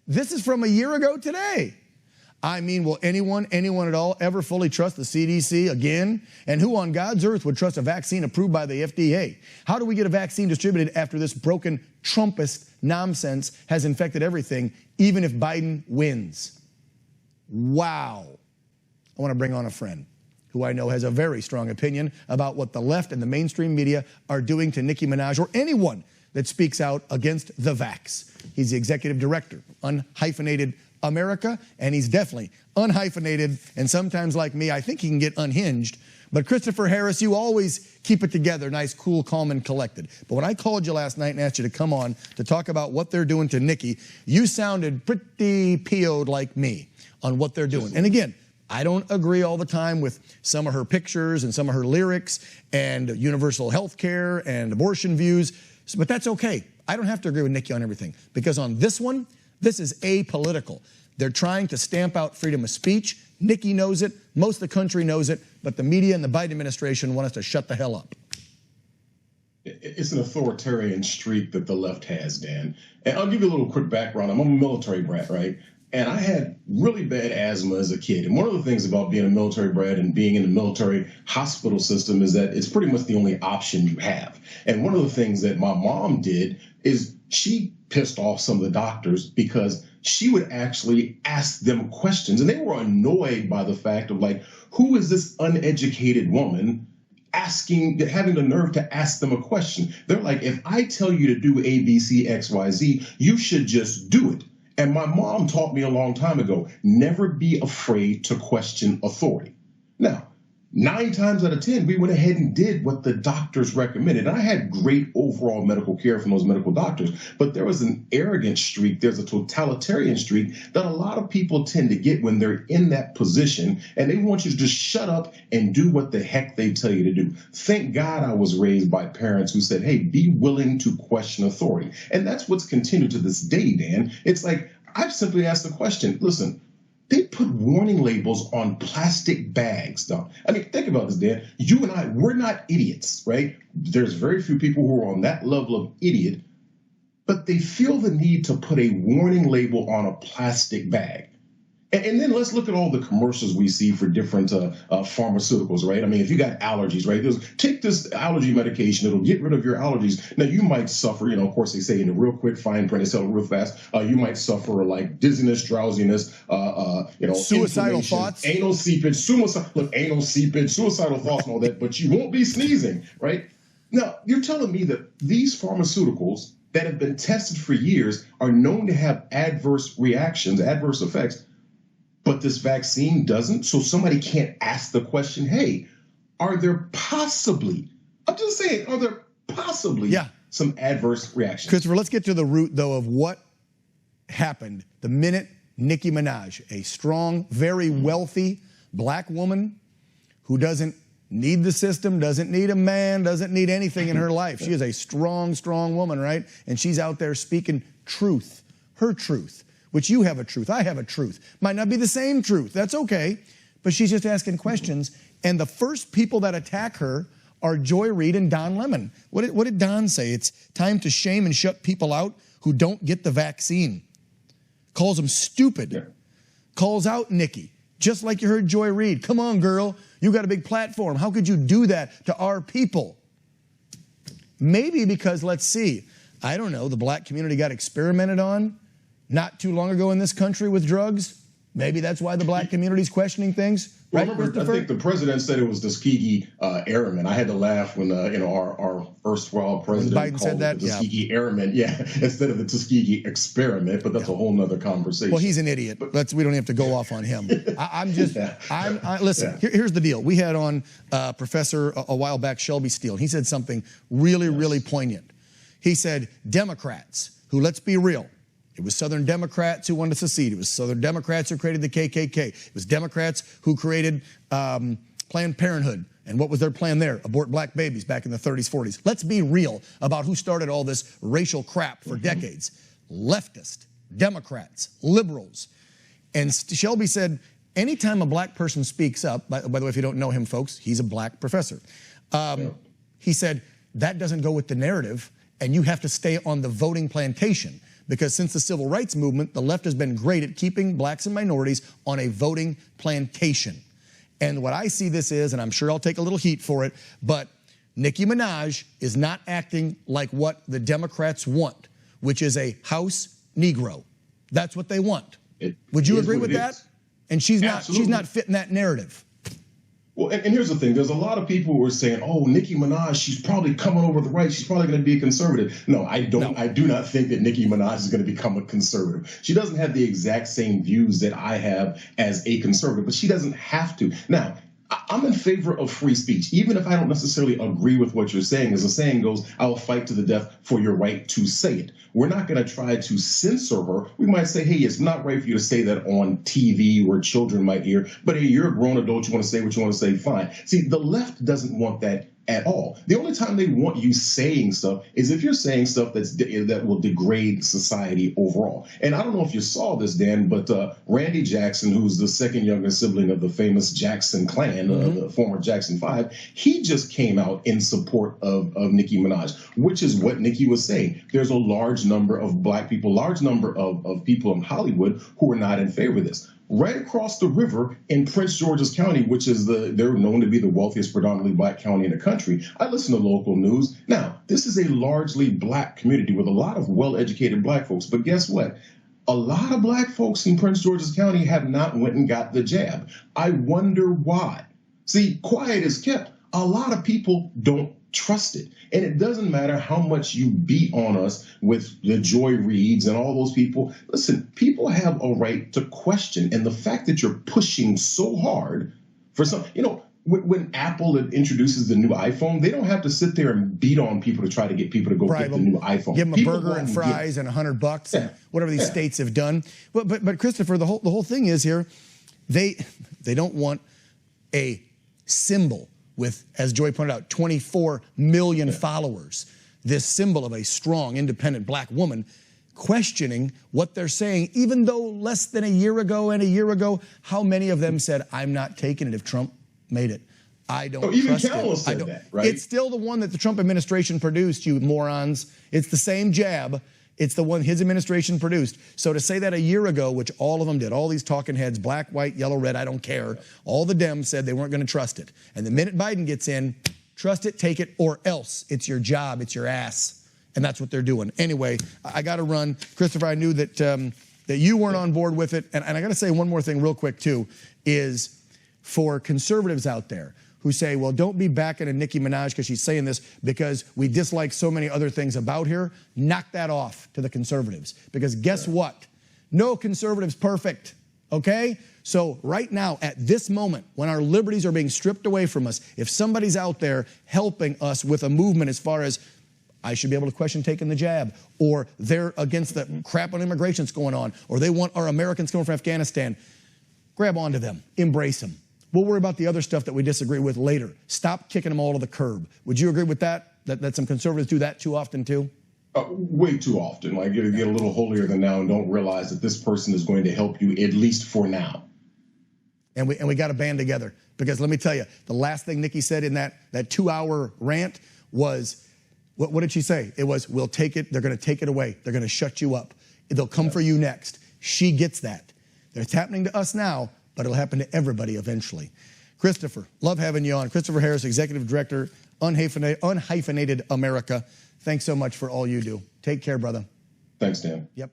This is from a year ago today. I mean, will anyone at all ever fully trust the CDC again? And who on God's earth would trust a vaccine approved by the FDA? How do we get a vaccine distributed after this broken Trumpist nonsense has infected everything, even if Biden wins? Wow. I want to bring on a friend who I know has a very strong opinion about what the left and the mainstream media are doing to Nicki Minaj or anyone that speaks out against the vax. He's the executive director, Unhyphenated America, and he's definitely unhyphenated, and sometimes, like me, I think he can get unhinged. But Christopher Harris, you always keep it together, nice, cool, calm, and collected. But when I called you last night and asked you to come on to talk about what they're doing to Nicki, you sounded pretty PO'd like me on what they're doing. And again, I don't agree all the time with some of her pictures and some of her lyrics and universal health care and abortion views, but that's okay. I don't have to agree with Nicki on everything, because on this one, this is apolitical. They're trying to stamp out freedom of speech. Nicki knows it. Most of the country knows it. But the media and the Biden administration want us to shut the hell up. It's an authoritarian streak that the left has, Dan. And I'll give you a little quick background. I'm a military brat, right? And I had really bad asthma as a kid. And one of the things about being a military brat and being in the military hospital system is that it's pretty much the only option you have. And one of the things that my mom did is she pissed off some of the doctors because she would actually ask them questions. And they were annoyed by the fact of, like, who is this uneducated woman having the nerve to ask them a question? They're like, if I tell you to do A, B, C, X, Y, Z, you should just do it. And my mom taught me a long time ago, never be afraid to question authority. Now, 9 times out of 10, we went ahead and did what the doctors recommended. And I had great overall medical care from those medical doctors, but there was an arrogant streak. There's a totalitarian streak that a lot of people tend to get when they're in that position, and they want you to just shut up and do what the heck they tell you to do. Thank God I was raised by parents who said, hey, be willing to question authority. And that's what's continued to this day, Dan. It's like, I've simply asked the question, listen, they put warning labels on plastic bags, though. I mean, think about this, Dan. You and I, we're not idiots, right? There's very few people who are on that level of idiot, but they feel the need to put a warning label on a plastic bag. And then let's look at all the commercials we see for different pharmaceuticals, right? I mean, if you got allergies, right? Take this allergy medication. It'll get rid of your allergies. Now, you might suffer, of course, they say in the real quick fine print, they sell it real fast. You might suffer like dizziness, drowsiness, suicidal thoughts, anal seepage, anal seepage, suicidal thoughts and all that, but you won't be sneezing, right? Now, you're telling me that these pharmaceuticals that have been tested for years are known to have adverse reactions, adverse effects, but this vaccine doesn't? So somebody can't ask the question, hey, are there possibly, I'm just saying, are there possibly some adverse reactions? Christopher, let's get to the root, though, of what happened the minute Nicki Minaj, a strong, very wealthy black woman who doesn't need the system, doesn't need a man, doesn't need anything in her life. She is a strong, strong woman, right? And she's out there speaking truth, her truth. Which you have a truth, I have a truth. Might not be the same truth, that's okay. But she's just asking questions. And the first people that attack her are Joy Reid and Don Lemon. What did Don say? It's time to shame and shut people out who don't get the vaccine. Calls them stupid. Yeah. Calls out Nicki, just like you heard Joy Reid. Come on, girl, you got a big platform. How could you do that to our people? Maybe because, let's see, I don't know, the black community got experimented on not too long ago in this country with drugs. Maybe that's why the black community's questioning things. Right, I think the president said it was Tuskegee Airmen. I had to laugh when our erstwhile president Biden said that, the Tuskegee Airmen, instead of the Tuskegee experiment. But that's a whole nother conversation. Well, he's an idiot. We don't have to go off on him. Listen. Here's the deal. We had on Professor a while back, Shelby Steele. He said something really poignant. He said, Democrats who, let's be real, it was Southern Democrats who wanted to secede. It was Southern Democrats who created the KKK. It was Democrats who created Planned Parenthood. And what was their plan there? Abort black babies back in the 30s, 40s. Let's be real about who started all this racial crap for decades. Leftist, Democrats, liberals. And Shelby said, anytime a black person speaks up, by the way, if you don't know him, folks, he's a black professor. He said, that doesn't go with the narrative, and you have to stay on the voting plantation. because since the civil rights movement, the left has been great at keeping blacks and minorities on a voting plantation. And what I see this is, and I'm sure I'll take a little heat for it, but Nicki Minaj is not acting like what the Democrats want, which is a House Negro. That's what they want. Would you agree with that? And she's not fitting that narrative. Well, and here's the thing. There's a lot of people who are saying, oh, Nicki Minaj, she's probably coming over the right. She's probably going to be a conservative. No, I don't. No. I do not think that Nicki Minaj is going to become a conservative. She doesn't have the exact same views that I have as a conservative, but she doesn't have to. Now, I'm in favor of free speech, even if I don't necessarily agree with what you're saying. As the saying goes, I will fight to the death for your right to say it. We're not going to try to censor her. We might say, hey, it's not right for you to say that on TV where children might hear, but hey, you're a grown adult, you want to say what you want to say, fine. See, the left doesn't want that at all. The only time they want you saying stuff is if you're saying stuff that will degrade society overall. And I don't know if you saw this, Dan, but Randy Jackson, who's the second youngest sibling of the famous Jackson clan, the former Jackson 5, he just came out in support of Nicki Minaj, which is what Nicki was saying. There's a large number of black people, large number of people in Hollywood who are not in favor of this. Right across the river in Prince George's County, which is they're known to be the wealthiest predominantly black county in the country. I listen to local news. Now, this is a largely black community with a lot of well-educated black folks. But guess what? A lot of black folks in Prince George's County have not went and got the jab. I wonder why. See, quiet is kept. A lot of people don't trust it. And it doesn't matter how much you beat on us with the Joy Reids and all those people. Listen, people have a right to question. And the fact that you're pushing so hard for some, when Apple introduces the new iPhone, they don't have to sit there and beat on people to try to get people to go get the new iPhone. Give them a burger and fries and $100 and whatever these states have done. But Christopher, the whole thing is here, they don't want a symbol with, as Joy pointed out, 24 million followers, this symbol of a strong, independent black woman questioning what they're saying, even though less than a year ago, how many of them said, I'm not taking it if Trump made it. I don't trust it. Said that, right? It's still the one that the Trump administration produced, you morons. It's the same jab. It's the one his administration produced. So to say that a year ago, which all of them did, all these talking heads, black, white, yellow, red, I don't care, all the Dems said they weren't going to trust it. And the minute Biden gets in, trust it, take it, or else. It's your job, it's your ass. And that's what they're doing. Anyway, I got to run. Christopher, I knew that that you weren't on board with it. And I got to say one more thing real quick, too, is for conservatives out there who say, well, don't be backing a Nicki Minaj because she's saying this because we dislike so many other things about her. Knock that off to the conservatives. Because guess what? No conservative's perfect, okay? So right now, at this moment, when our liberties are being stripped away from us, if somebody's out there helping us with a movement as far as I should be able to question taking the jab, or they're against the crap on immigration that's going on, or they want our Americans coming from Afghanistan, grab onto them, embrace them. We'll worry about the other stuff that we disagree with later. Stop kicking them all to the curb. Would you agree with that? That some conservatives do that too often too? Way too often. Like you get a little holier than thou and don't realize that this person is going to help you at least for now. And we got to band together, because let me tell you, the last thing Nicki said in that 2-hour rant was, what did she say? It was, we'll take it. They're going to take it away. They're going to shut you up. They'll come for you next. She gets that. It's happening to us now, but it'll happen to everybody eventually. Christopher, love having you on. Christopher Harris, Executive Director, Unhyphenated America. Thanks so much for all you do. Take care, brother. Thanks, Dan. Yep.